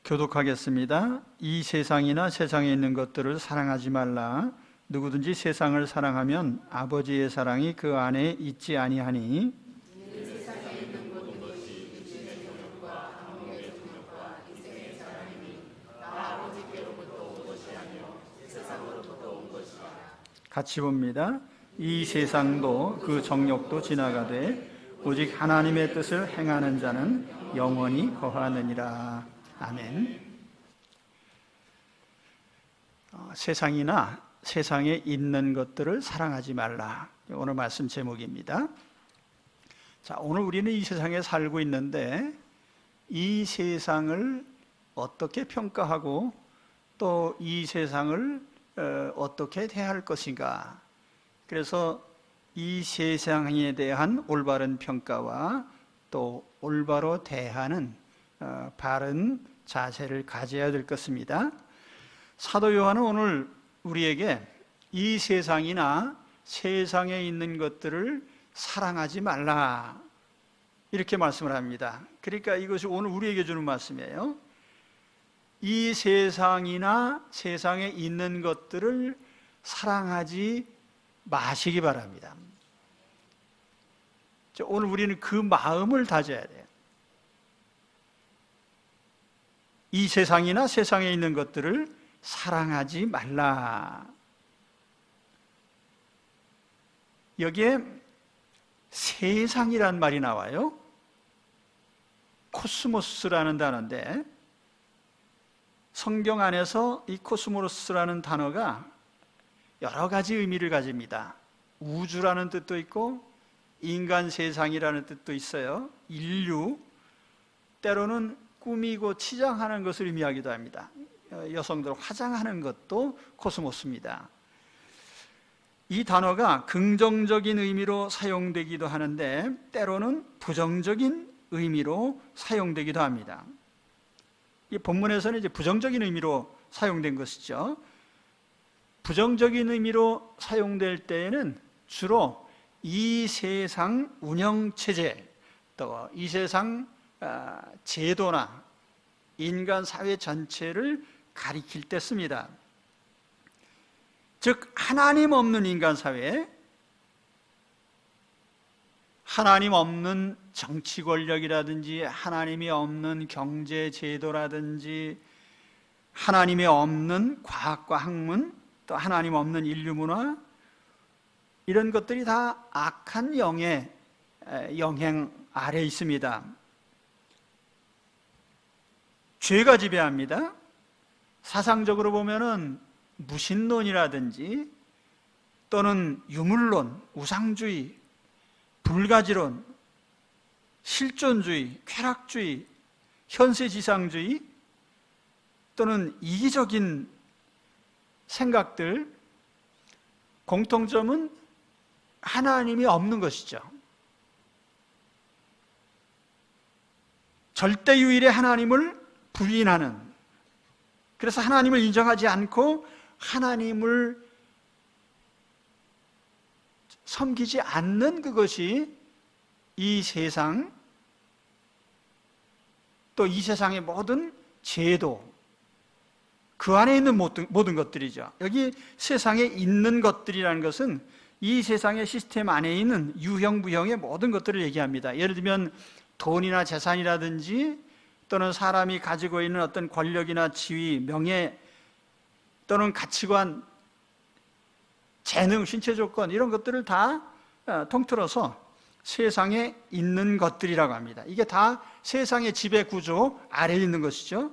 교독하겠습니다. 이 세상이나 세상에 있는 것들을 사랑하지 말라. 누구든지 세상을 사랑하면 아버지의 사랑이 그 안에 있지 아니하니. 같이 봅니다. 이 세상도 그 정욕도 지나가되 오직 하나님의 뜻을 행하는 자는 영원히 거하느니라. 아멘. 세상이나 세상에 있는 것들을 사랑하지 말라. 오늘 말씀 제목입니다. 자, 오늘 우리는 이 세상에 살고 있는데 이 세상을 어떻게 평가하고 또 이 세상을 어떻게 대할 것인가. 그래서 이 세상에 대한 올바른 평가와 또 올바로 대하는 바른 자세를 가져야 될 것입니다. 사도 요한은 오늘 우리에게 이 세상이나 세상에 있는 것들을 사랑하지 말라 이렇게 말씀을 합니다. 그러니까 이것이 오늘 우리에게 주는 말씀이에요. 이 세상이나 세상에 있는 것들을 사랑하지 마시기 바랍니다. 오늘 우리는 그 마음을 다져야 돼요. 이 세상이나 세상에 있는 것들을 사랑하지 말라. 여기에 세상이란 말이 나와요. 코스모스라는 단어인데 성경 안에서 이 코스모스라는 단어가 여러 가지 의미를 가집니다. 우주라는 뜻도 있고 인간 세상이라는 뜻도 있어요. 인류, 때로는 꾸미고 치장하는 것을 의미하기도 합니다. 여성들 화장하는 것도 코스모스입니다. 이 단어가 긍정적인 의미로 사용되기도 하는데 때로는 부정적인 의미로 사용되기도 합니다. 이 본문에서는 이제 부정적인 의미로 사용된 것이죠. 부정적인 의미로 사용될 때에는 주로 이 세상 운영체제, 또 이 세상 제도나 인간 사회 전체를 가리킬 때 씁니다. 즉 하나님 없는 인간 사회, 하나님 없는 정치 권력이라든지 하나님이 없는 경제 제도라든지 하나님이 없는 과학과 학문, 또 하나님 없는 인류 문화, 이런 것들이 다 악한 영의 영향 아래 있습니다. 죄가 지배합니다. 사상적으로 보면은 무신론이라든지 또는 유물론, 우상주의, 불가지론, 실존주의, 쾌락주의, 현세지상주의 또는 이기적인 생각들, 공통점은 하나님이 없는 것이죠. 절대유일의 하나님을 부인하는, 그래서 하나님을 인정하지 않고 하나님을 섬기지 않는 그것이 이 세상, 또 이 세상의 모든 제도, 그 안에 있는 모든 것들이죠. 여기 세상에 있는 것들이라는 것은 이 세상의 시스템 안에 있는 유형무형의 모든 것들을 얘기합니다. 예를 들면 돈이나 재산이라든지 또는 사람이 가지고 있는 어떤 권력이나 지위, 명예 또는 가치관, 재능, 신체 조건 이런 것들을 다 통틀어서 세상에 있는 것들이라고 합니다. 이게 다 세상의 지배 구조 아래에 있는 것이죠.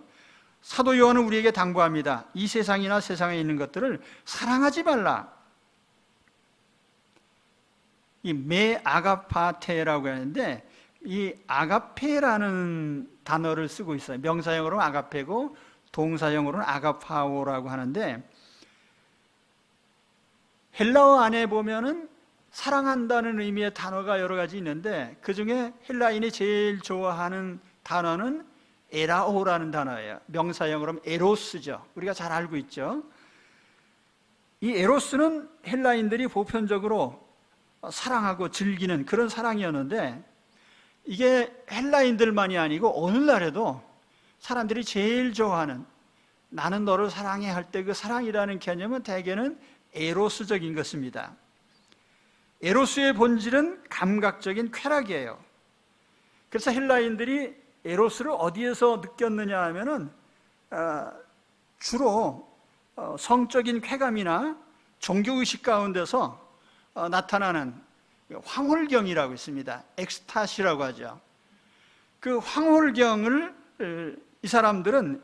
사도 요한은 우리에게 당부합니다. 이 세상이나 세상에 있는 것들을 사랑하지 말라. 이 메 아가파테라고 하는데 이 아가페라는 단어를 쓰고 있어요. 명사형으로는 아가페고 동사형으로는 아가파오라고 하는데 헬라어 안에 보면은 사랑한다는 의미의 단어가 여러 가지 있는데 그 중에 헬라인이 제일 좋아하는 단어는 에라오라는 단어예요. 명사형으로는 에로스죠. 우리가 잘 알고 있죠. 이 에로스는 헬라인들이 보편적으로 사랑하고 즐기는 그런 사랑이었는데 이게 헬라인들만이 아니고 오늘날에도 사람들이 제일 좋아하는, 나는 너를 사랑해 할 때 그 사랑이라는 개념은 대개는 에로스적인 것입니다. 에로스의 본질은 감각적인 쾌락이에요. 그래서 헬라인들이 에로스를 어디에서 느꼈느냐 하면은 주로 성적인 쾌감이나 종교의식 가운데서 나타나는 황홀경이라고 있습니다. 엑스타시라고 하죠. 그 황홀경을 이 사람들은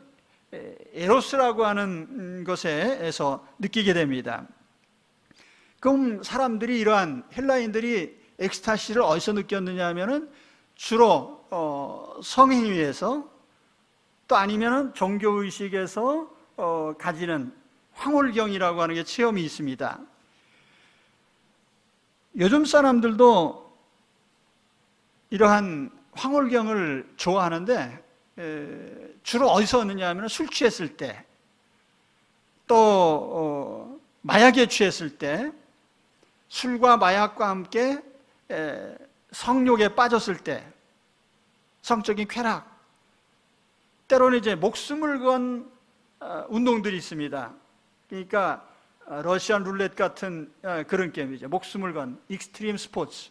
에로스라고 하는 것에서 느끼게 됩니다. 그럼 사람들이, 이러한 헬라인들이 엑스타시를 어디서 느꼈느냐 하면은 주로 성행위에서, 또 아니면은 종교의식에서 가지는 황홀경이라고 하는 게 체험이 있습니다. 요즘 사람들도 이러한 황홀경을 좋아하는데 주로 어디서 얻느냐 하면 술 취했을 때, 또 마약에 취했을 때, 술과 마약과 함께 성욕에 빠졌을 때, 성적인 쾌락, 때로는 이제 목숨을 건 운동들이 있습니다. 그러니까 러시안 룰렛 같은 그런 게임이죠. 목숨을 건 익스트림 스포츠,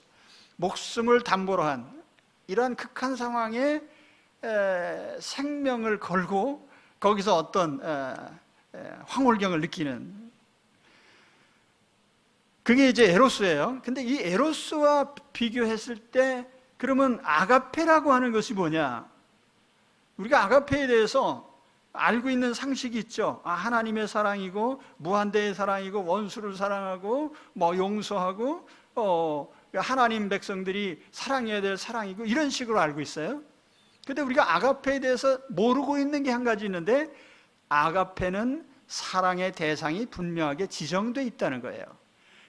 목숨을 담보로 한 이러한 극한 상황에 생명을 걸고 거기서 어떤 황홀경을 느끼는, 그게 이제 에로스예요. 근데 이 에로스와 비교했을 때 그러면 아가페라고 하는 것이 뭐냐? 우리가 아가페에 대해서 알고 있는 상식이 있죠. 하나님의 사랑이고 무한대의 사랑이고 원수를 사랑하고 용서하고 하나님 백성들이 사랑해야 될 사랑이고 이런 식으로 알고 있어요. 근데 우리가 아가페에 대해서 모르고 있는 게 한 가지 있는데, 아가페는 사랑의 대상이 분명하게 지정되어 있다는 거예요.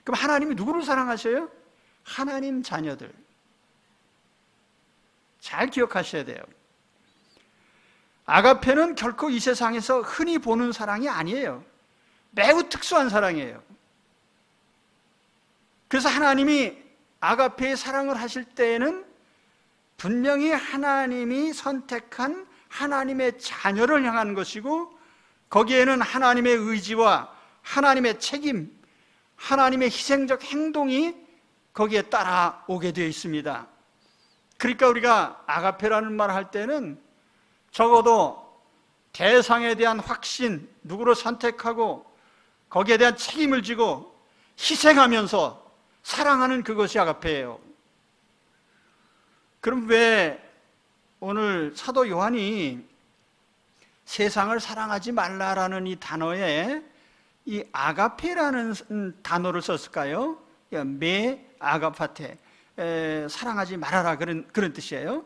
그럼 하나님이 누구를 사랑하셔요? 하나님 자녀들. 잘 기억하셔야 돼요. 아가페는 결코 이 세상에서 흔히 보는 사랑이 아니에요. 매우 특수한 사랑이에요. 그래서 하나님이 아가페의 사랑을 하실 때에는 분명히 하나님이 선택한 하나님의 자녀를 향한 것이고, 거기에는 하나님의 의지와 하나님의 책임, 하나님의 희생적 행동이 거기에 따라오게 되어 있습니다. 그러니까 우리가 아가페라는 말을 할 때는 적어도 대상에 대한 확신, 누구를 선택하고 거기에 대한 책임을 지고 희생하면서 사랑하는 그것이 아가페예요. 그럼 왜 오늘 사도 요한이 세상을 사랑하지 말라라는 이 단어에 이 아가페라는 단어를 썼을까요? 메 아가파테, 사랑하지 말아라, 그런 뜻이에요.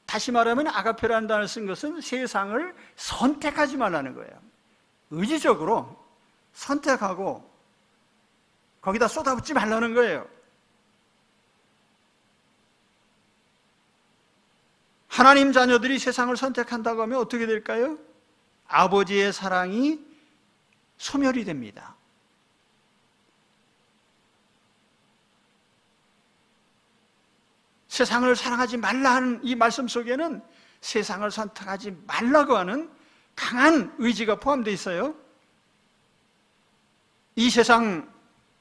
다시 말하면 아가페라는 단어를 쓴 것은 세상을 선택하지 말라는 거예요. 의지적으로 선택하고 거기다 쏟아붓지 말라는 거예요. 하나님 자녀들이 세상을 선택한다고 하면 어떻게 될까요? 아버지의 사랑이 소멸이 됩니다. 세상을 사랑하지 말라 하는 이 말씀 속에는 세상을 선택하지 말라고 하는 강한 의지가 포함되어 있어요. 이 세상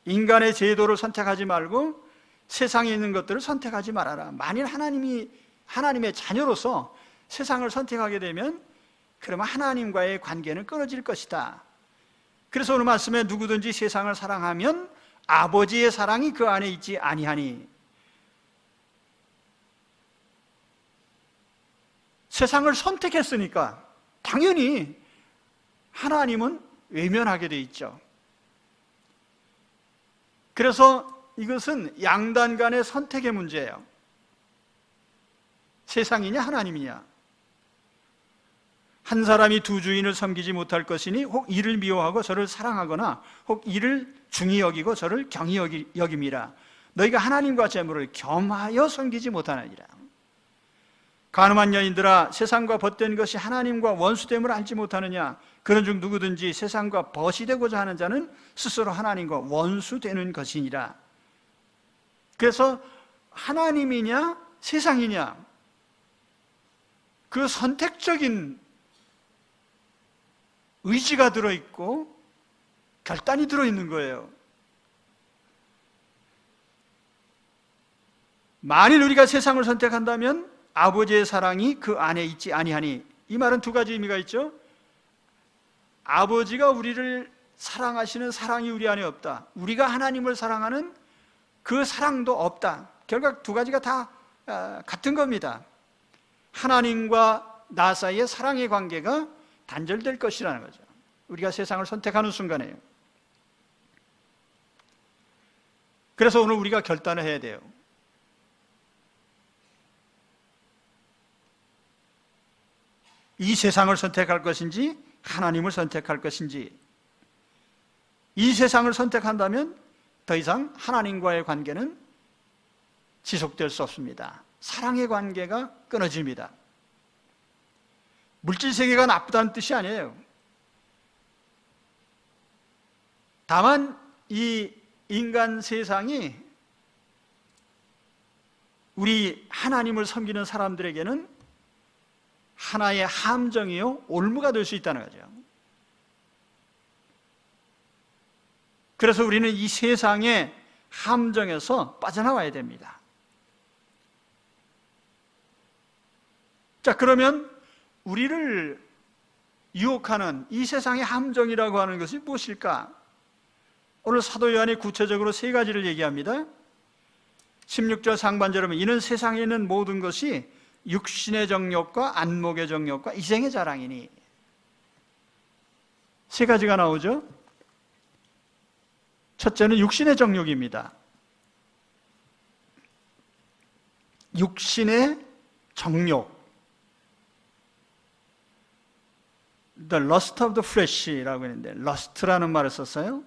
인간의 제도를 선택하지 말고 세상에 있는 것들을 선택하지 말아라. 만일 하나님의 자녀로서 세상을 선택하게 되면 그러면 하나님과의 관계는 끊어질 것이다. 그래서 오늘 말씀에 누구든지 세상을 사랑하면 아버지의 사랑이 그 안에 있지 아니하니, 세상을 선택했으니까 당연히 하나님은 외면하게 돼 있죠. 그래서 이것은 양단 간의 선택의 문제예요. 세상이냐 하나님이냐. 한 사람이 두 주인을 섬기지 못할 것이니 혹 이를 미워하고 저를 사랑하거나 혹 이를 중히 여기고 저를 경히 여김이라. 너희가 하나님과 재물을 겸하여 섬기지 못하느니라. 간음한 여인들아, 세상과 벗된 것이 하나님과 원수됨을 알지 못하느냐. 그런 중 누구든지 세상과 벗이 되고자 하는 자는 스스로 하나님과 원수되는 것이니라. 그래서 하나님이냐 세상이냐, 그 선택적인 의지가 들어있고 결단이 들어있는 거예요. 만일 우리가 세상을 선택한다면 아버지의 사랑이 그 안에 있지 아니하니, 이 말은 두 가지 의미가 있죠. 아버지가 우리를 사랑하시는 사랑이 우리 안에 없다, 우리가 하나님을 사랑하는 그 사랑도 없다. 결국 두 가지가 다 같은 겁니다. 하나님과 나 사이의 사랑의 관계가 단절될 것이라는 거죠. 우리가 세상을 선택하는 순간에요. 그래서 오늘 우리가 결단을 해야 돼요. 이 세상을 선택할 것인지 하나님을 선택할 것인지. 이 세상을 선택한다면 더 이상 하나님과의 관계는 지속될 수 없습니다. 사랑의 관계가 끊어집니다. 물질 세계가 나쁘다는 뜻이 아니에요. 다만 이 인간 세상이 우리 하나님을 섬기는 사람들에게는 하나의 함정이요 올무가 될 수 있다는 거죠. 그래서 우리는 이 세상의 함정에서 빠져나와야 됩니다. 자, 그러면 우리를 유혹하는 이 세상의 함정이라고 하는 것이 무엇일까? 오늘 사도 요한이 구체적으로 세 가지를 얘기합니다. 16절 상반절에 보면 이는 세상에 있는 모든 것이 육신의 정욕과 안목의 정욕과 이생의 자랑이니. 세 가지가 나오죠. 첫째는 육신의 정욕입니다. 육신의 정욕, The lust of the flesh라고 했는데 lust라는 말을 썼어요.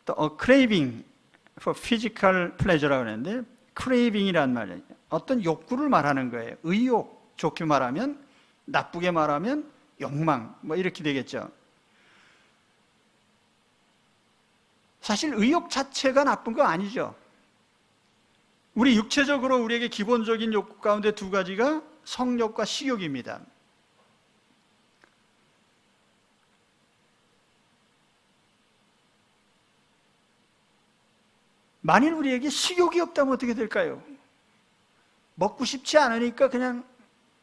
또 craving for physical pleasure라고 했는데 craving이라는 말이에요. 어떤 욕구를 말하는 거예요. 의욕, 좋게 말하면, 나쁘게 말하면 욕망, 뭐 이렇게 되겠죠. 사실 의욕 자체가 나쁜 거 아니죠. 우리 육체적으로 우리에게 기본적인 욕구 가운데 두 가지가 성욕과 식욕입니다. 만일 우리에게 식욕이 없다면 어떻게 될까요? 먹고 싶지 않으니까 그냥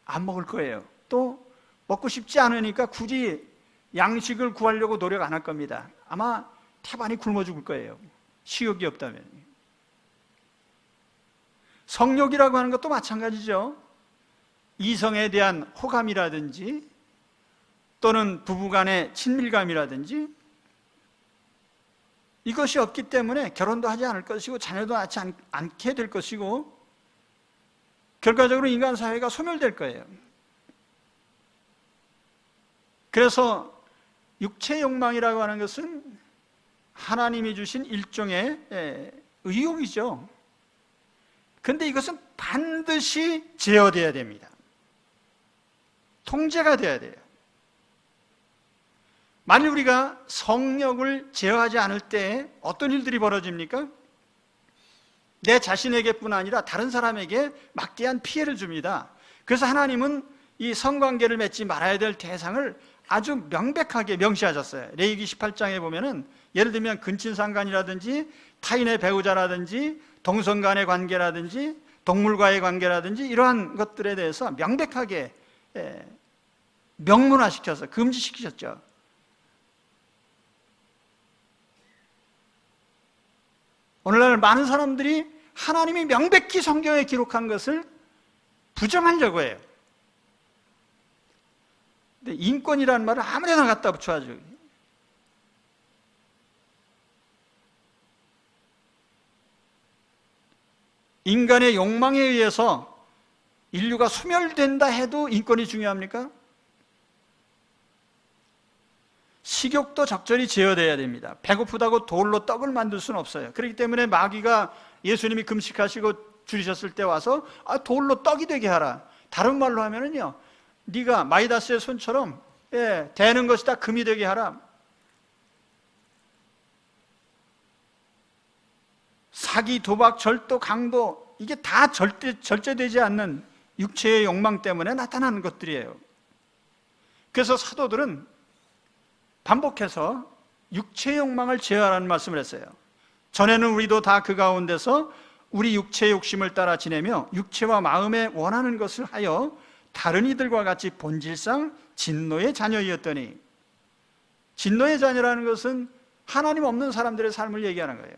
안 먹을 거예요. 또 먹고 싶지 않으니까 굳이 양식을 구하려고 노력 안 할 겁니다. 아마 태반이 굶어 죽을 거예요. 식욕이 없다면. 성욕이라고 하는 것도 마찬가지죠. 이성에 대한 호감이라든지 또는 부부간의 친밀감이라든지 이것이 없기 때문에 결혼도 하지 않을 것이고 자녀도 낳지 않게 될 것이고 결과적으로 인간 사회가 소멸될 거예요. 그래서 육체 욕망이라고 하는 것은 하나님이 주신 일종의 의욕이죠. 그런데 이것은 반드시 제어되어야 됩니다. 통제가 돼야 돼요. 만일 우리가 성욕을 제어하지 않을 때 어떤 일들이 벌어집니까? 내 자신에게뿐 아니라 다른 사람에게 막대한 피해를 줍니다. 그래서 하나님은 이 성관계를 맺지 말아야 될 대상을 아주 명백하게 명시하셨어요. 레위기 18장에 보면은 예를 들면 근친상간이라든지 타인의 배우자라든지 동성 간의 관계라든지 동물과의 관계라든지 이러한 것들에 대해서 명백하게 명문화시켜서 금지시키셨죠. 오늘날 많은 사람들이 하나님이 명백히 성경에 기록한 것을 부정하려고 해요. 근데 인권이라는 말을 아무데나 갖다 붙여가지고 인간의 욕망에 의해서 인류가 소멸된다 해도 인권이 중요합니까? 식욕도 적절히 제어돼야 됩니다. 배고프다고 돌로 떡을 만들 수는 없어요. 그렇기 때문에 마귀가 예수님이 금식하시고 줄이셨을 때 와서 돌로 떡이 되게 하라. 다른 말로 하면은요, 네가 마이다스의 손처럼 되는 것이 다 금이 되게 하라. 사기, 도박, 절도, 강도 이게 다 절제되지 않는 육체의 욕망 때문에 나타나는 것들이에요. 그래서 사도들은 반복해서 육체의 욕망을 제어하라는 말씀을 했어요. 전에는 우리도 다 그 가운데서 우리 육체의 욕심을 따라 지내며 육체와 마음에 원하는 것을 하여 다른 이들과 같이 본질상 진노의 자녀이었더니, 진노의 자녀라는 것은 하나님 없는 사람들의 삶을 얘기하는 거예요.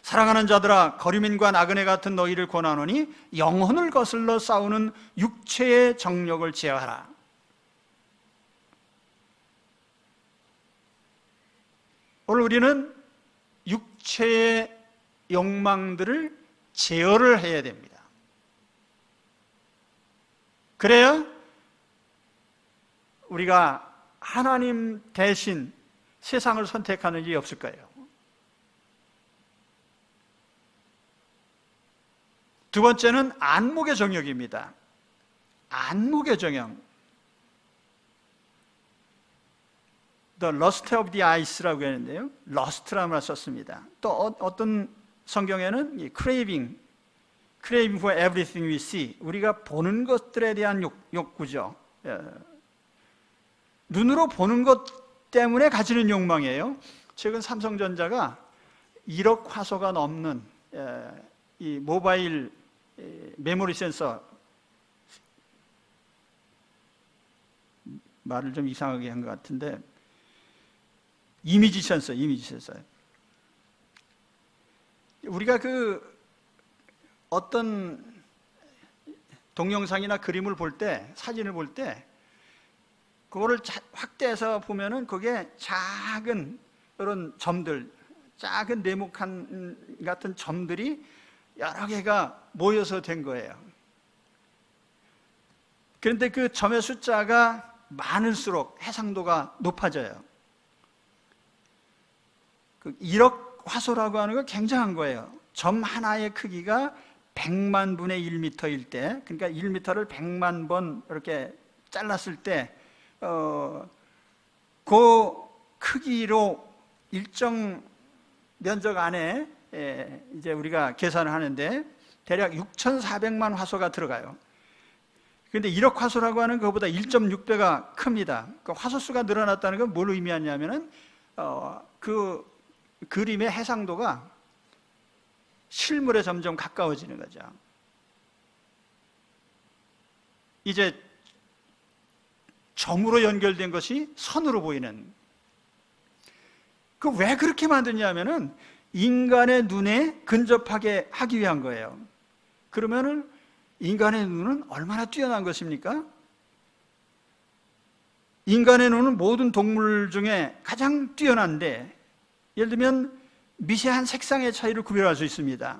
사랑하는 자들아, 거류민과 나그네 같은 너희를 권하노니 영혼을 거슬러 싸우는 육체의 정욕을 제어하라. 오늘 우리는 육체의 욕망들을 제어를 해야 됩니다. 그래야 우리가 하나님 대신 세상을 선택하는 일이 없을 거예요. 두 번째는 안목의 정욕입니다. 안목의 정욕. The lust of the eyes라고 하는데요, lust라는 말을 썼습니다. 또 어떤 성경에는 craving for everything we see, 우리가 보는 것들에 대한 욕구죠. 눈으로 보는 것 때문에 가지는 욕망이에요. 최근 삼성전자가 1억 화소가 넘는 이 모바일 메모리 센서, 말을 좀 이상하게 한 것 같은데, 이미지 센서. 우리가 어떤 동영상이나 그림을 볼 때, 사진을 볼 때, 그거를 확대해서 보면은 그게 작은 그런 점들, 작은 네모칸 같은 점들이 여러 개가 모여서 된 거예요. 그런데 그 점의 숫자가 많을수록 해상도가 높아져요. 1억 화소라고 하는 거 굉장한 거예요. 점 하나의 크기가 100만 분의 1m일 때, 그러니까 1m를 100만 번 이렇게 잘랐을 때, 그 크기로 일정 면적 안에 이제 우리가 계산을 하는데 대략 6,400만 화소가 들어가요. 그런데 1억 화소라고 하는 것보다 1.6배가 큽니다. 그 화소수가 늘어났다는 건 뭘 의미하냐면은 그 그림의 해상도가 실물에 점점 가까워지는 거죠. 이제 점으로 연결된 것이 선으로 보이는. 왜 그렇게 만드냐면은 인간의 눈에 근접하게 하기 위한 거예요. 그러면은 인간의 눈은 얼마나 뛰어난 것입니까? 인간의 눈은 모든 동물 중에 가장 뛰어난데, 예를 들면 미세한 색상의 차이를 구별할 수 있습니다.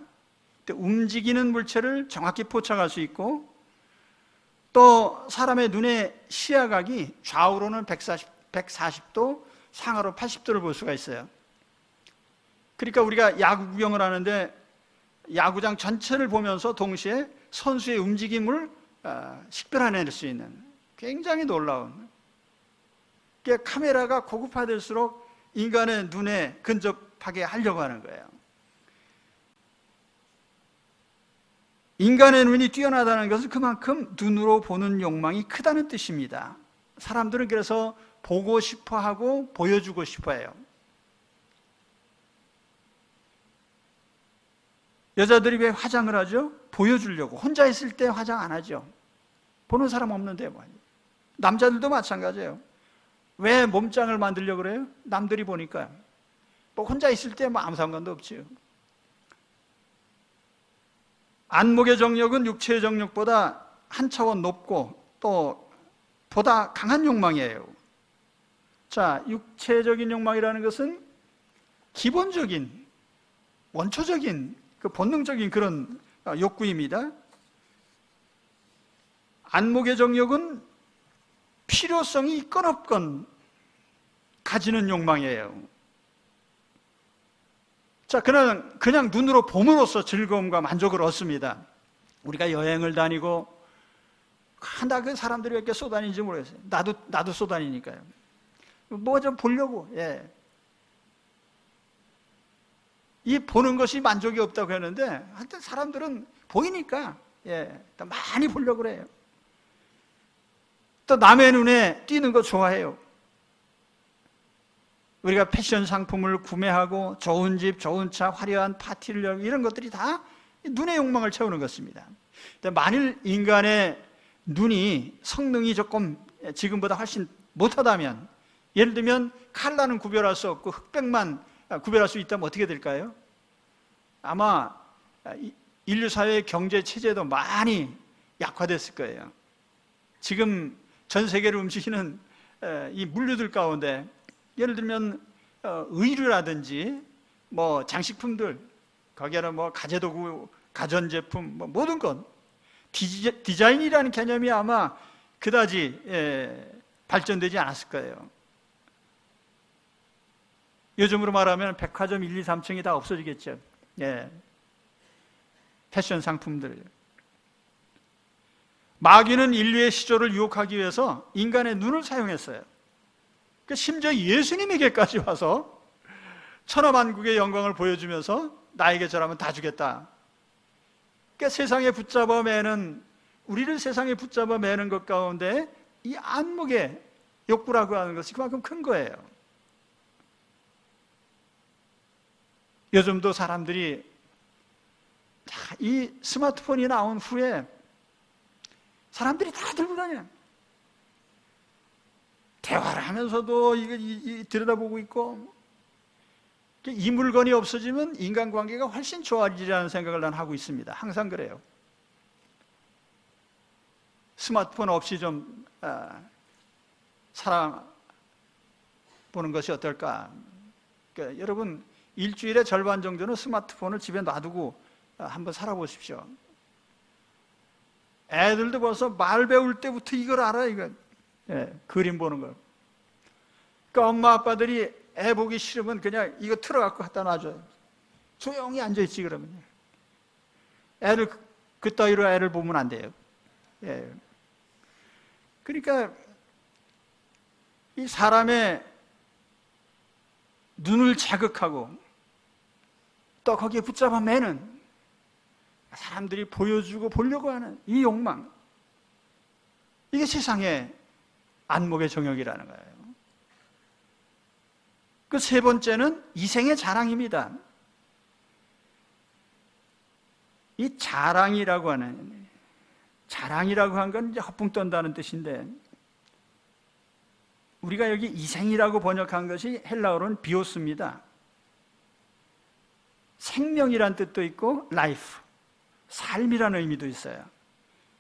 움직이는 물체를 정확히 포착할 수 있고, 또 사람의 눈의 시야각이 좌우로는 140도, 상하로 80도를 볼 수가 있어요. 그러니까 우리가 야구 구경을 하는데 야구장 전체를 보면서 동시에 선수의 움직임을 식별해낼 수 있는 굉장히 놀라운, 카메라가 고급화될수록 인간의 눈에 근접하게 하려고 하는 거예요. 인간의 눈이 뛰어나다는 것은 그만큼 눈으로 보는 욕망이 크다는 뜻입니다. 사람들은 그래서 보고 싶어하고 보여주고 싶어해요. 여자들이 왜 화장을 하죠? 보여주려고. 혼자 있을 때 화장 안 하죠. 보는 사람 없는데 뭐. 남자들도 마찬가지예요. 왜 몸짱을 만들려고 그래요? 남들이 보니까. 뭐 혼자 있을 때 뭐 아무 상관도 없지요. 안목의 정욕은 육체의 정욕보다 한 차원 높고 또 보다 강한 욕망이에요. 자, 육체적인 욕망이라는 것은 기본적인, 원초적인, 본능적인 그런 욕구입니다. 안목의 정욕은 필요성이 있건 없건 가지는 욕망이에요. 자, 그냥 눈으로 봄으로써 즐거움과 만족을 얻습니다. 우리가 여행을 다니고, 나 그 사람들이 왜 이렇게 쏘다니는지 모르겠어요. 나도 쏘다니니까요. 뭐 좀 보려고, 이 보는 것이 만족이 없다고 하는데, 하여튼 사람들은 보이니까 또 많이 보려고 그래요. 또 남의 눈에 띄는 거 좋아해요. 우리가 패션 상품을 구매하고 좋은 집, 좋은 차, 화려한 파티를 열고 이런 것들이 다 눈의 욕망을 채우는 것입니다. 만일 인간의 눈이 성능이 조금 지금보다 훨씬 못하다면, 예를 들면 칼라는 구별할 수 없고 흑백만 구별할 수 있다면 어떻게 될까요? 아마 인류 사회의 경제 체제도 많이 약화됐을 거예요. 지금 전 세계를 움직이는 이 물류들 가운데 예를 들면 의류라든지 뭐 장식품들, 거기에는 뭐 가재도구, 가전제품, 뭐 모든 것, 디자인이라는 개념이 아마 그다지 발전되지 않았을 거예요. 요즘으로 말하면 백화점 1, 2, 3층이 다 없어지겠죠. 패션 상품들. 마귀는 인류의 시조를 유혹하기 위해서 인간의 눈을 사용했어요. 심지어 예수님에게까지 와서 천하만국의 영광을 보여주면서 나에게 저라면 다 주겠다. 세상에 붙잡아 매는, 우리를 세상에 붙잡아 매는 것 가운데 이 안목의 욕구라고 하는 것이 그만큼 큰 거예요. 요즘도 사람들이 이 스마트폰이 나온 후에 사람들이 다 들고 다녀요. 대화를 하면서도 이거 들여다보고 있고, 이 물건이 없어지면 인간관계가 훨씬 좋아지리라는 생각을 난 하고 있습니다. 항상 그래요. 스마트폰 없이 좀 살아보는 것이 어떨까? 그러니까 여러분 일주일에 절반 정도는 스마트폰을 집에 놔두고 한번 살아보십시오. 애들도 벌써 말 배울 때부터 이걸 알아, 이거. 그림 보는 걸. 그러니까 엄마 아빠들이 애 보기 싫으면 그냥 이거 틀어갖고 갖다 놔줘요. 조용히 앉아있지, 그러면. 애를, 그따위로 애를 보면 안 돼요. 그러니까 이 사람의 눈을 자극하고 또 거기에 붙잡아 매는, 사람들이 보여주고 보려고 하는 이 욕망, 이게 세상의 안목의 정욕이라는 거예요. 그 세 번째는 이생의 자랑입니다. 이 자랑이라고 하는 건 이제 허풍 떤다는 뜻인데, 우리가 여기 이생이라고 번역한 것이 헬라어로는 비오스입니다. 생명이란 뜻도 있고 라이프, 삶이라는 의미도 있어요.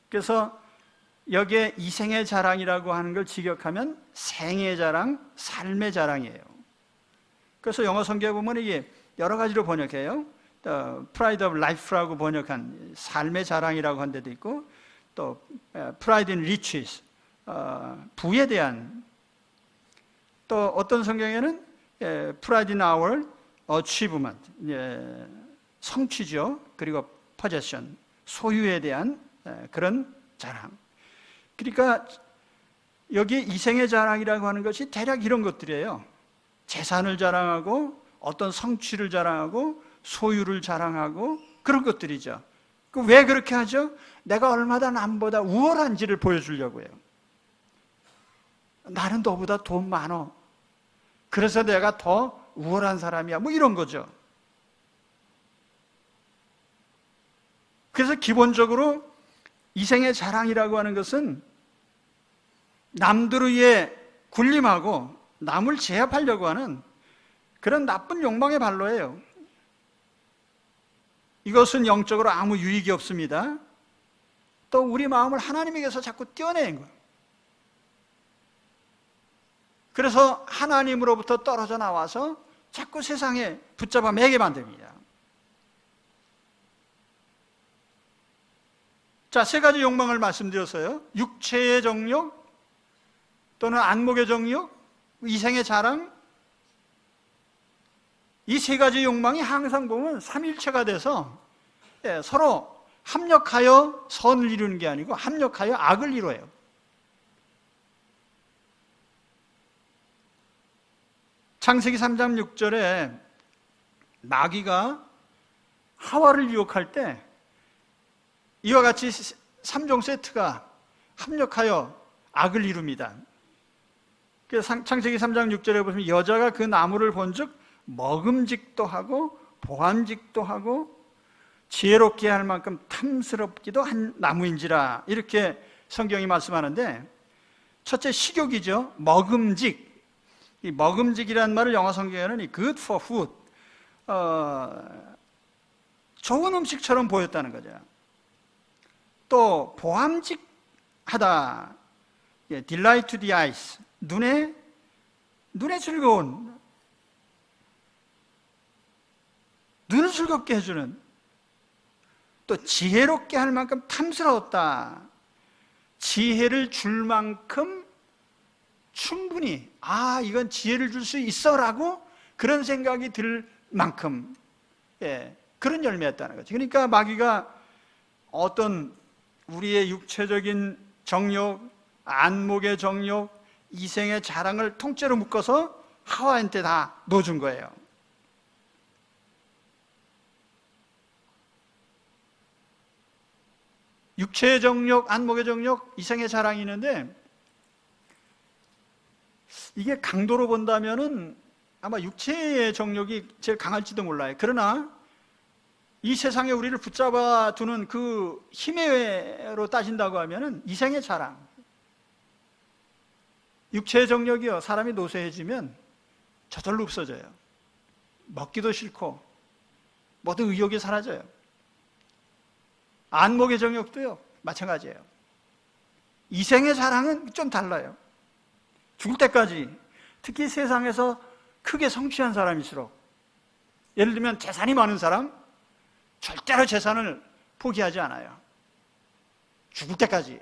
그래서 여기에 이생의 자랑이라고 하는 걸 직역하면 생의 자랑, 삶의 자랑이에요. 그래서 영어 성경에 보면 이게 여러 가지로 번역해요. Pride of Life라고 번역한 삶의 자랑이라고 한 데도 있고, 또 Pride in Riches, 부에 대한, 또 어떤 성경에는 Pride in Our Achievement, 성취죠. 그리고 Possession, 소유에 대한 그런 자랑. 그러니까 여기 이생의 자랑이라고 하는 것이 대략 이런 것들이에요. 재산을 자랑하고 어떤 성취를 자랑하고 소유를 자랑하고 그런 것들이죠. 왜 그렇게 하죠? 내가 얼마나 남보다 우월한지를 보여주려고 해요. 나는 너보다 돈 많어. 그래서 내가 더 우월한 사람이야. 뭐 이런 거죠. 그래서 기본적으로 이생의 자랑이라고 하는 것은 남들을 위해 군림하고 남을 제압하려고 하는 그런 나쁜 욕망의 발로예요. 이것은 영적으로 아무 유익이 없습니다. 또 우리 마음을 하나님에게서 자꾸 떼어내는 거예요. 그래서 하나님으로부터 떨어져 나와서 자꾸 세상에 붙잡아 매게 만듭니다. 자, 세 가지 욕망을 말씀드렸어요. 육체의 정욕, 또는 안목의 정욕, 이생의 자랑. 이 세 가지 욕망이 항상 보면 삼일체가 돼서 서로 합력하여 선을 이루는 게 아니고 합력하여 악을 이루어요. 창세기 3장 6절에 마귀가 하와를 유혹할 때 이와 같이 3종 세트가 합력하여 악을 이룹니다. 그래서 창세기 3장 6절에 보시면 여자가 그 나무를 본즉 먹음직도 하고 보암직도 하고 지혜롭게 할 만큼 탐스럽기도 한 나무인지라, 이렇게 성경이 말씀하는데, 첫째 식욕이죠. 먹음직. 이 먹음직이라는 말을 영어 성경에는 이 good for food, 좋은 음식처럼 보였다는 거죠. 또 보암직하다, delight to the eyes, 눈에 즐거운, 눈을 즐겁게 해주는, 또 지혜롭게 할 만큼 탐스러웠다, 지혜를 줄 만큼 충분히 이건 지혜를 줄 수 있어라고 그런 생각이 들 만큼, 그런 열매였다는 거죠. 그러니까 마귀가 어떤 우리의 육체적인 정욕, 안목의 정욕, 이생의 자랑을 통째로 묶어서 하와한테 다 넣어준 거예요. 육체의 정욕, 안목의 정욕, 이생의 자랑이 있는데, 이게 강도로 본다면은 아마 육체의 정욕이 제일 강할지도 몰라요. 그러나 이 세상에 우리를 붙잡아 두는 그 힘으로 따진다고 하면은 이생의 자랑, 육체의 정욕이요, 사람이 노쇠해지면 저절로 없어져요. 먹기도 싫고 모든 의욕이 사라져요. 안목의 정욕도요, 마찬가지예요. 이생의 자랑은 좀 달라요. 죽을 때까지, 특히 세상에서 크게 성취한 사람일수록, 예를 들면 재산이 많은 사람, 절대로 재산을 포기하지 않아요. 죽을 때까지.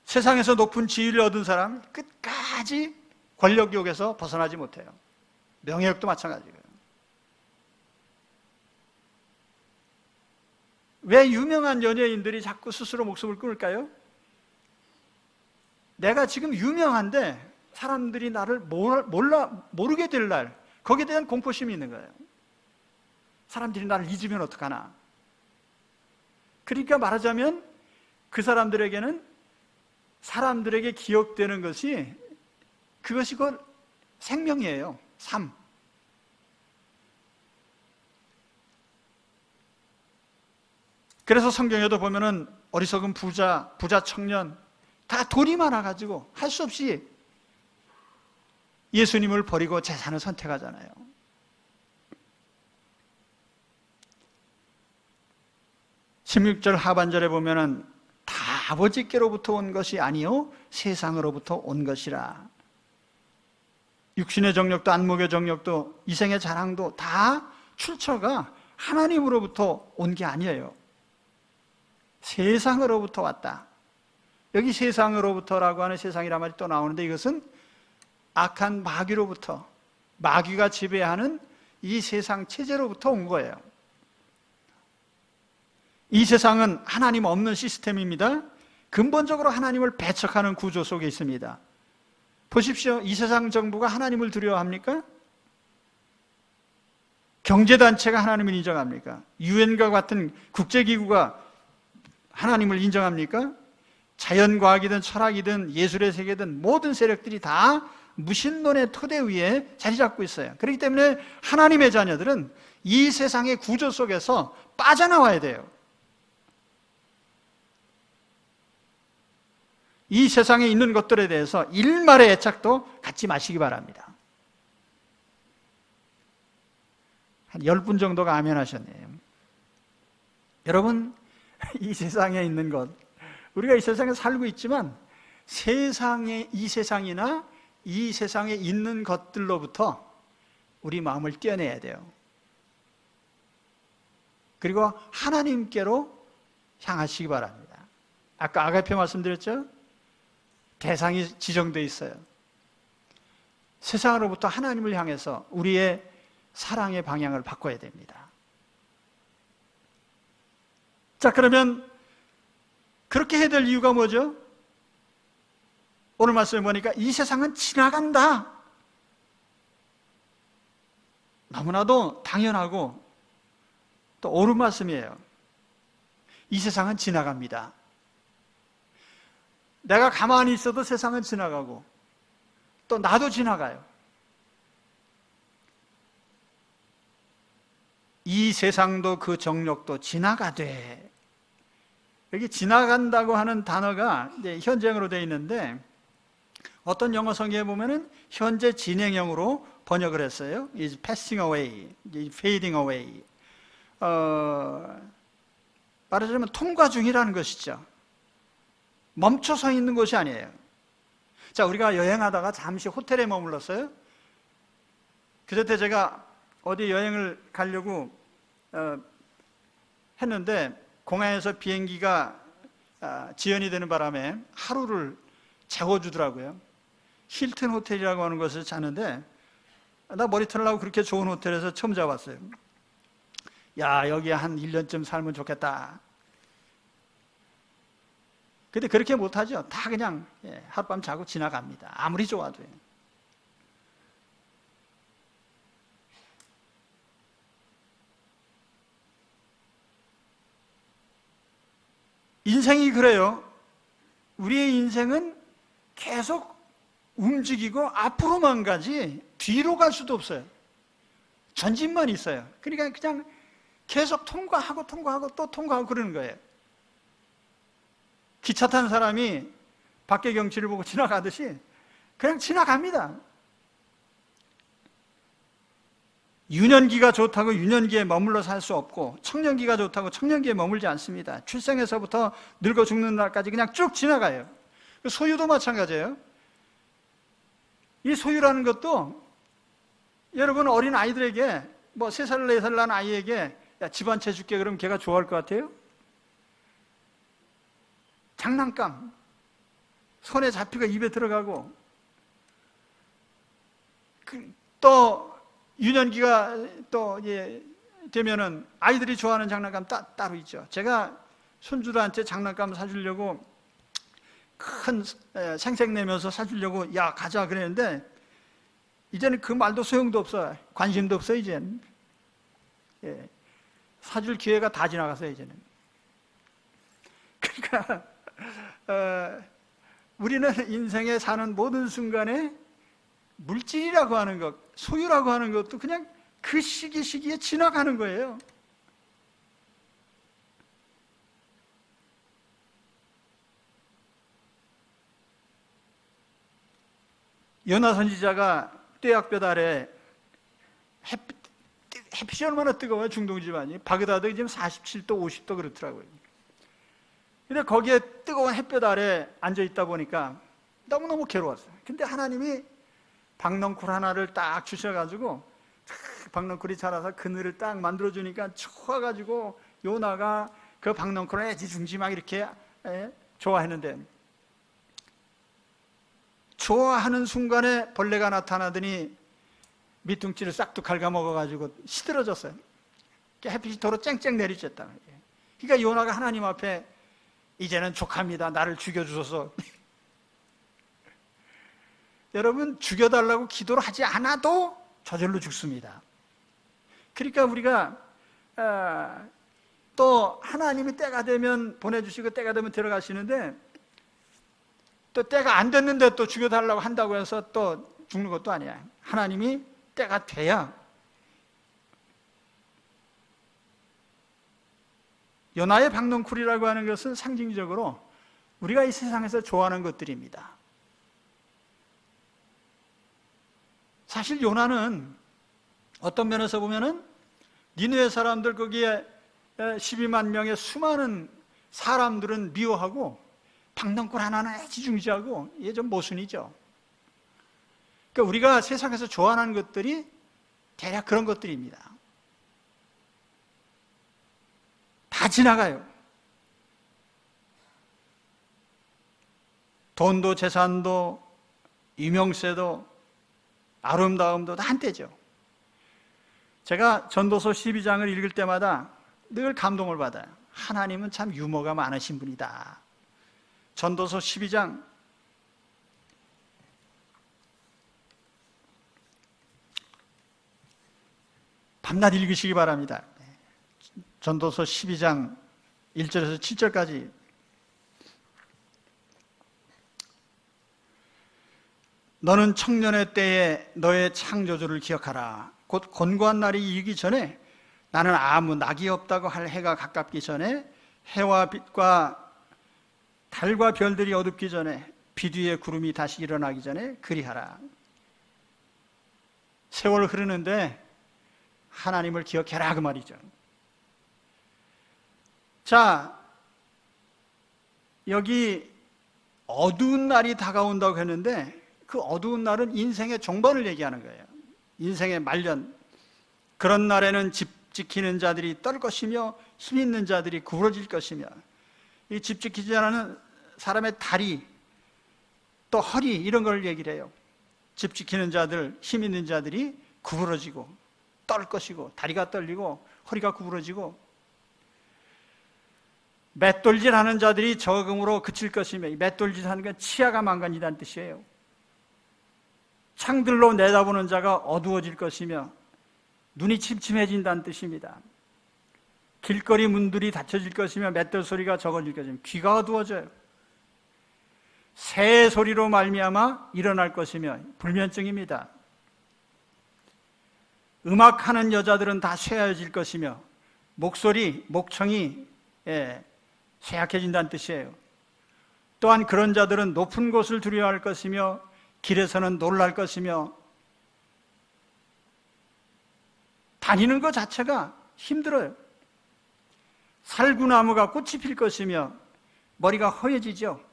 세상에서 높은 지위를 얻은 사람, 끝까지 권력욕에서 벗어나지 못해요. 명예욕도 마찬가지예요. 왜 유명한 연예인들이 자꾸 스스로 목숨을 끊을까요? 내가 지금 유명한데 사람들이 나를 모르게 될 날, 거기에 대한 공포심이 있는 거예요. 사람들이 나를 잊으면 어떡하나. 그러니까 말하자면 그 사람들에게는 사람들에게 기억되는 것이, 그것이 곧 생명이에요. 삶. 그래서 성경에도 보면은 어리석은 부자 청년, 다 돈이 많아가지고 할 수 없이 예수님을 버리고 재산을 선택하잖아요. (16절) 하반절에 보면은 다 아버지께로부터 온 것이 아니요 세상으로부터 온 것이라. 육신의 정욕도 안목의 정욕도 이생의 자랑도 다 출처가 하나님으로부터 온 게 아니에요. 세상으로부터 왔다. 여기 세상으로부터라고 하는 세상이란 말이 또 나오는데, 이것은 악한 마귀로부터, 마귀가 지배하는 이 세상 체제로부터 온 거예요. 이 세상은 하나님 없는 시스템입니다. 근본적으로 하나님을 배척하는 구조 속에 있습니다. 보십시오. 이 세상 정부가 하나님을 두려워합니까? 경제단체가 하나님을 인정합니까? 유엔과 같은 국제기구가 하나님을 인정합니까? 자연과학이든 철학이든 예술의 세계든 모든 세력들이 다 무신론의 토대 위에 자리 잡고 있어요. 그렇기 때문에 하나님의 자녀들은 이 세상의 구조 속에서 빠져나와야 돼요. 이 세상에 있는 것들에 대해서 일말의 애착도 갖지 마시기 바랍니다. 한 10분 정도가 아멘 하셨네요. 여러분, 이 세상에 있는 것, 우리가 이 세상에 살고 있지만 이 세상이나 이 세상에 있는 것들로부터 우리 마음을 떼어내야 돼요. 그리고 하나님께로 향하시기 바랍니다. 아까 아가페 말씀드렸죠? 대상이 지정되어 있어요. 세상으로부터 하나님을 향해서 우리의 사랑의 방향을 바꿔야 됩니다. 자, 그러면 그렇게 해야 될 이유가 뭐죠? 오늘 말씀에 보니까 이 세상은 지나간다. 너무나도 당연하고 또 옳은 말씀이에요. 이 세상은 지나갑니다. 내가 가만히 있어도 세상은 지나가고 또 나도 지나가요. 이 세상도 그 정욕도 지나가되, 여기 지나간다고 하는 단어가 이제 현재형으로 되어 있는데 어떤 영어 성경에 보면은 현재 진행형으로 번역을 했어요. is passing away, is fading away. 말하자면 통과 중이라는 것이죠. 멈춰 서 있는 것이 아니에요. 자, 우리가 여행하다가 잠시 호텔에 머물렀어요. 그때 제가 어디 여행을 가려고 했는데 공항에서 비행기가 지연이 되는 바람에 하루를 재워주더라고요. 힐튼 호텔이라고 하는 곳에서 자는데, 나 머리털 나고 그렇게 좋은 호텔에서 처음 자봤어요. 야, 여기 한 1년쯤 살면 좋겠다. 근데 그렇게 못하죠. 다 그냥 하룻밤 자고 지나갑니다. 아무리 좋아도요. 인생이 그래요. 우리의 인생은 계속 움직이고 앞으로만 가지 뒤로 갈 수도 없어요. 전진만 있어요. 그러니까 그냥 계속 통과하고 또 통과하고 그러는 거예요. 기차 탄 사람이 밖의 경치를 보고 지나가듯이 그냥 지나갑니다. 유년기가 좋다고 유년기에 머물러 살 수 없고, 청년기가 좋다고 청년기에 머물지 않습니다. 출생에서부터 늙어 죽는 날까지 그냥 쭉 지나가요. 소유도 마찬가지예요. 이 소유라는 것도 여러분 어린 아이들에게, 뭐 3살, 4살 난 아이에게 집 한 채 줄게 그러면 걔가 좋아할 것 같아요? 장난감, 손에 잡히고 입에 들어가고, 또 유년기가 또 되면은 아이들이 좋아하는 장난감 따로 있죠. 제가 손주들한테 장난감 사주려고 큰 생색 내면서 사주려고 야 가자 그랬는데, 이제는 그 말도 소용도 없어. 관심도 없어 이제는. 사줄 기회가 다 지나갔어요 이제는. 그러니까 우리는 인생에 사는 모든 순간에 물질이라고 하는 것, 소유라고 하는 것도 그냥 그 시기에 지나가는 거예요. 요나 선지자가 떼약볕 아래, 햇빛이 얼마나 뜨거워요. 중동 집안이. 바그다드 지금 47도 50도 그렇더라고요. 근데 거기에 뜨거운 햇볕 아래 앉아 있다 보니까 너무너무 괴로웠어요. 근데 하나님이 박넝쿨 하나를 딱 주셔가지고 박넝쿨이 자라서 그늘을 딱 만들어주니까 좋아가지고 요나가 그 박넝쿨을 애지중지 막 이렇게 좋아했는데, 좋아하는 순간에 벌레가 나타나더니 밑둥지를 싹둑 갉아먹어가지고 시들어졌어요. 햇빛이 도로 쨍쨍 내리쬐다. 그러니까 요나가 하나님 앞에 이제는 족합니다. 나를 죽여주소서. 여러분, 죽여달라고 기도를 하지 않아도 저절로 죽습니다. 그러니까 우리가 또 하나님이 때가 되면 보내주시고 때가 되면 들어가시는데, 또 때가 안 됐는데 또 죽여달라고 한다고 해서 또 죽는 것도 아니야. 하나님이 때가 돼야. 요나의 박넝쿨이라고 하는 것은 상징적으로 우리가 이 세상에서 좋아하는 것들입니다. 사실 요나는 어떤 면에서 보면은 니느웨 사람들, 거기에 12만 명의 수많은 사람들은 미워하고 박넝쿨 하나는 애지중지하고, 이게 좀 모순이죠. 그러니까 우리가 세상에서 좋아하는 것들이 대략 그런 것들입니다. 다 지나가요. 돈도 재산도 유명세도 아름다움도 다 한때죠. 제가 전도서 12장을 읽을 때마다 늘 감동을 받아요. 하나님은 참 유머가 많으신 분이다. 전도서 12장 밤낮 읽으시기 바랍니다. 전도서 12장 1절에서 7절까지. 너는 청년의 때에 너의 창조주를 기억하라. 곧 곤고한 날이 이르기 전에, 나는 아무 낙이 없다고 할 해가 가깝기 전에, 해와 빛과 달과 별들이 어둡기 전에, 빛 위에 구름이 다시 일어나기 전에 그리하라. 세월 흐르는데 하나님을 기억해라, 그 말이죠. 자, 여기 어두운 날이 다가온다고 했는데, 그 어두운 날은 인생의 종반을 얘기하는 거예요. 인생의 말년. 그런 날에는 집 지키는 자들이 떨 것이며 힘 있는 자들이 구부러질 것이며, 이 집 지키지 않는 사람의 다리 또 허리, 이런 걸 얘기를 해요. 집 지키는 자들, 힘 있는 자들이 구부러지고 떨 것이고, 다리가 떨리고 허리가 구부러지고, 맷돌질하는 자들이 적응으로 그칠 것이며, 맷돌질하는 건 치아가 망가진다는 뜻이에요. 창들로 내다보는 자가 어두워질 것이며 눈이 침침해진다는 뜻입니다. 길거리 문들이 닫혀질 것이며 맷돌 소리가 적어질 것이며 귀가 어두워져요. 새 소리로 말미암아 일어날 것이며 불면증입니다. 음악하는 여자들은 다 쇠해질 것이며 목소리, 목청이 쇠약해진다는 뜻이에요. 또한 그런 자들은 높은 곳을 두려워할 것이며 길에서는 놀랄 것이며, 다니는 것 자체가 힘들어요. 살구나무가 꽃이 필 것이며 머리가 허해지죠.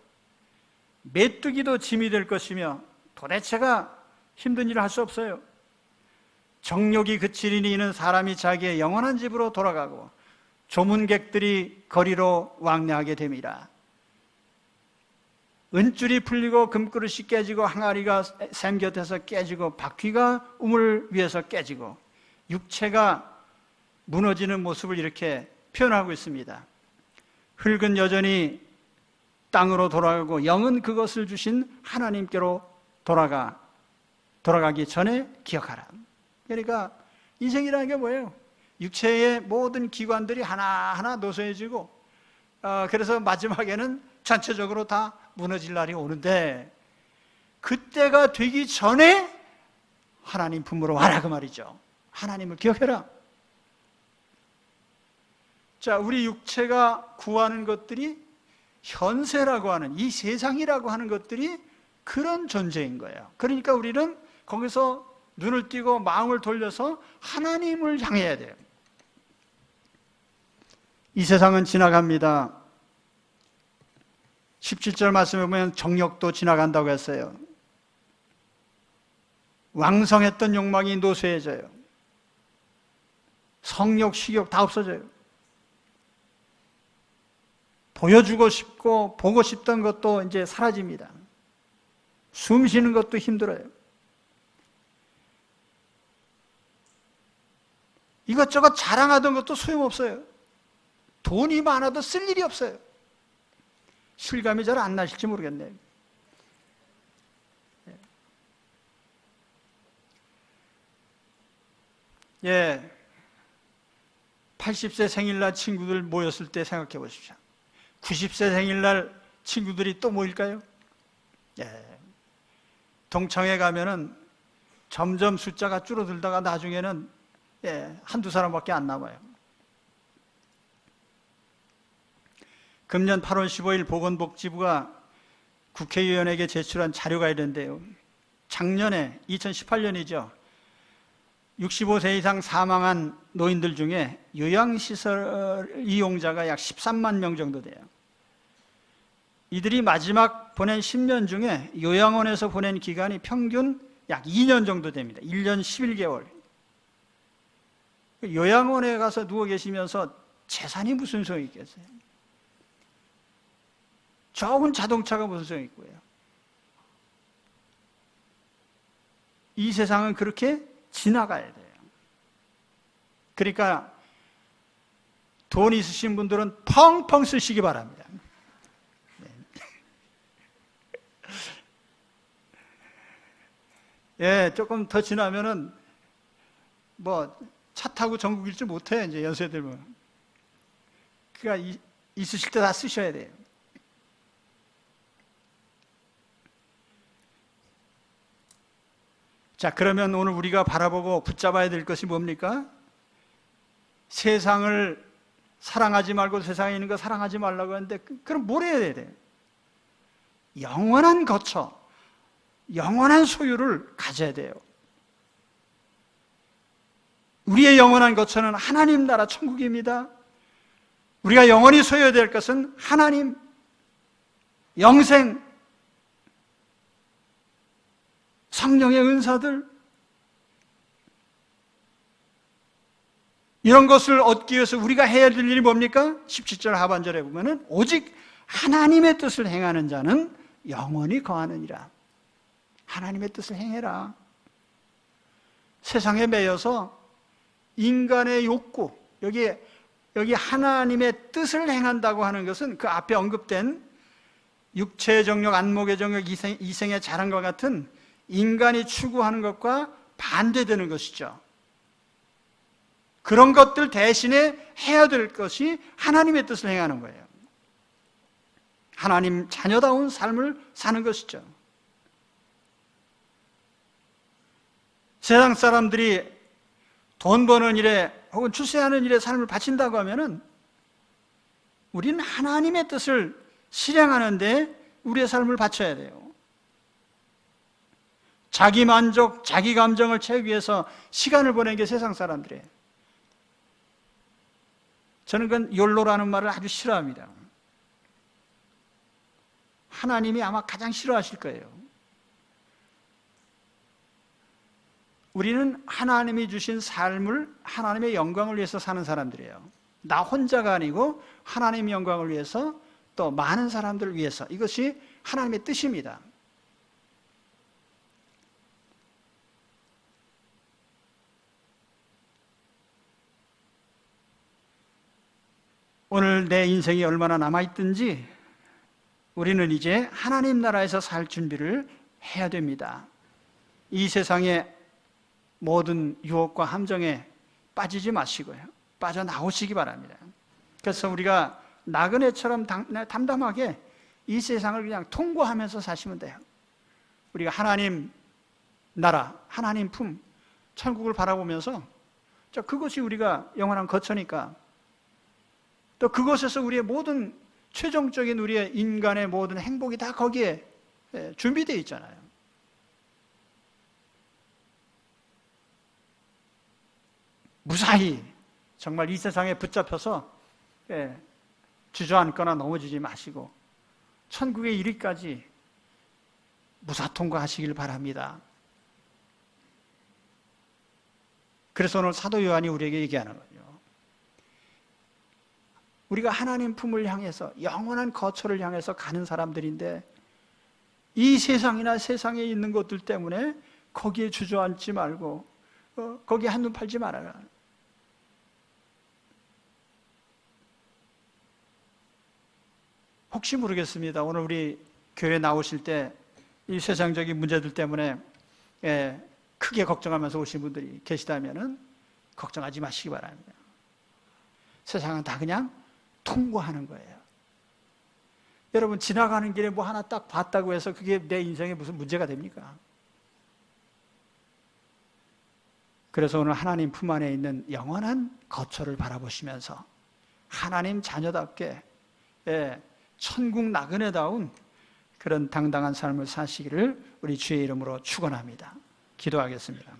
메뚜기도 짐이 될 것이며 도대체가 힘든 일을 할 수 없어요. 정욕이 그치리니 이는 사람이 자기의 영원한 집으로 돌아가고 조문객들이 거리로 왕래하게 됩니다. 은줄이 풀리고 금그릇이 깨지고 항아리가 샘 곁에서 깨지고 바퀴가 우물 위에서 깨지고, 육체가 무너지는 모습을 이렇게 표현하고 있습니다. 흙은 여전히 땅으로 돌아가고 영은 그것을 주신 하나님께로 돌아가기 전에 기억하라. 그러니까 인생이라는 게 뭐예요? 육체의 모든 기관들이 하나하나 노쇠해지고, 그래서 마지막에는 전체적으로 다 무너질 날이 오는데, 그때가 되기 전에 하나님 품으로 와라, 그 말이죠. 하나님을 기억해라. 자, 우리 육체가 구하는 것들이 현세라고 하는, 이 세상이라고 하는 것들이 그런 존재인 거예요. 그러니까 우리는 거기서 눈을 띄고 마음을 돌려서 하나님을 향해야 돼요. 이 세상은 지나갑니다. 17절 말씀에 보면 정욕도 지나간다고 했어요. 왕성했던 욕망이 노쇠해져요. 성욕, 식욕 다 없어져요. 보여주고 싶고 보고 싶던 것도 이제 사라집니다. 숨 쉬는 것도 힘들어요. 이것저것 자랑하던 것도 소용없어요. 돈이 많아도 쓸 일이 없어요. 실감이 잘 안 나실지 모르겠네요. 예, 80세 생일날 친구들 모였을 때 생각해 보십시오. 90세 생일날 친구들이 또 모일까요? 예, 동창회 가면은 점점 숫자가 줄어들다가 나중에는 한두 사람밖에 안 남아요. 금년 8월 15일 보건복지부가 국회의원에게 제출한 자료가 있는데요. 작년에 2018년이죠. 65세 이상 사망한 노인들 중에 요양시설 이용자가 약 13만 명 정도 돼요. 이들이 마지막 보낸 10년 중에 요양원에서 보낸 기간이 평균 약 2년 정도 됩니다. 1년 11개월. 요양원에 가서 누워 계시면서 재산이 무슨 소용이 있겠어요? 좋은 자동차가 무슨 소용이 있고요? 이 세상은 그렇게 지나가야 돼요. 그러니까 돈 있으신 분들은 펑펑 쓰시기 바랍니다. 예, 조금 더 지나면은 뭐 차 타고 전국 일주 못해, 이제 연세들은. 그러니까 있으실 때 다 쓰셔야 돼요. 자, 그러면 오늘 우리가 바라보고 붙잡아야 될 것이 뭡니까? 세상을 사랑하지 말고 세상에 있는 거 사랑하지 말라고 하는데, 그럼 뭘 해야 돼요? 영원한 거처, 영원한 소유를 가져야 돼요. 우리의 영원한 거처는 하나님 나라 천국입니다. 우리가 영원히 소유해야 될 것은 하나님, 영생, 성령의 은사들, 이런 것을 얻기 위해서 우리가 해야 될 일이 뭡니까? 17절 하반절에 보면은 오직 하나님의 뜻을 행하는 자는 영원히 거하느니라. 하나님의 뜻을 행해라. 세상에 매여서 인간의 욕구, 여기 하나님의 뜻을 행한다고 하는 것은 그 앞에 언급된 육체의 정욕, 안목의 정욕, 이생의 자랑과 같은 인간이 추구하는 것과 반대되는 것이죠. 그런 것들 대신에 해야 될 것이 하나님의 뜻을 행하는 거예요. 하나님 자녀다운 삶을 사는 것이죠. 세상 사람들이 돈 버는 일에 혹은 출세하는 일에 삶을 바친다고 하면은 우리는 하나님의 뜻을 실행하는데 우리의 삶을 바쳐야 돼요. 자기 만족, 자기 감정을 채우기 위해서 시간을 보내는 게 세상 사람들이에요. 저는 그건 욜로라는 말을 아주 싫어합니다. 하나님이 아마 가장 싫어하실 거예요. 우리는 하나님이 주신 삶을 하나님의 영광을 위해서 사는 사람들이에요. 나 혼자가 아니고 하나님의 영광을 위해서, 또 많은 사람들을 위해서, 이것이 하나님의 뜻입니다. 오늘 내 인생이 얼마나 남아있든지 우리는 이제 하나님 나라에서 살 준비를 해야 됩니다. 이 세상의 모든 유혹과 함정에 빠지지 마시고요, 빠져나오시기 바랍니다. 그래서 우리가 나그네처럼 담담하게 이 세상을 그냥 통과하면서 사시면 돼요. 우리가 하나님 나라, 하나님 품, 천국을 바라보면서 그것이 우리가 영원한 거처니까, 또 그곳에서 우리의 모든 최종적인 우리의 인간의 모든 행복이 다 거기에 준비되어 있잖아요. 무사히 정말 이 세상에 붙잡혀서 주저앉거나 넘어지지 마시고 천국에 이르기까지 무사 통과하시길 바랍니다. 그래서 오늘 사도 요한이 우리에게 얘기하는 거죠. 우리가 하나님 품을 향해서, 영원한 거처를 향해서 가는 사람들인데 이 세상이나 세상에 있는 것들 때문에 거기에 주저앉지 말고 거기에 한눈 팔지 말아라. 혹시 모르겠습니다. 오늘 우리 교회 나오실 때 이 세상적인 문제들 때문에 크게 걱정하면서 오신 분들이 계시다면 걱정하지 마시기 바랍니다. 세상은 다 그냥 통과하는 거예요. 여러분, 지나가는 길에 뭐 하나 딱 봤다고 해서 그게 내 인생에 무슨 문제가 됩니까? 그래서 오늘 하나님 품 안에 있는 영원한 거처를 바라보시면서 하나님 자녀답게 천국 나그네다운 그런 당당한 삶을 사시기를 우리 주의 이름으로 축원합니다. 기도하겠습니다.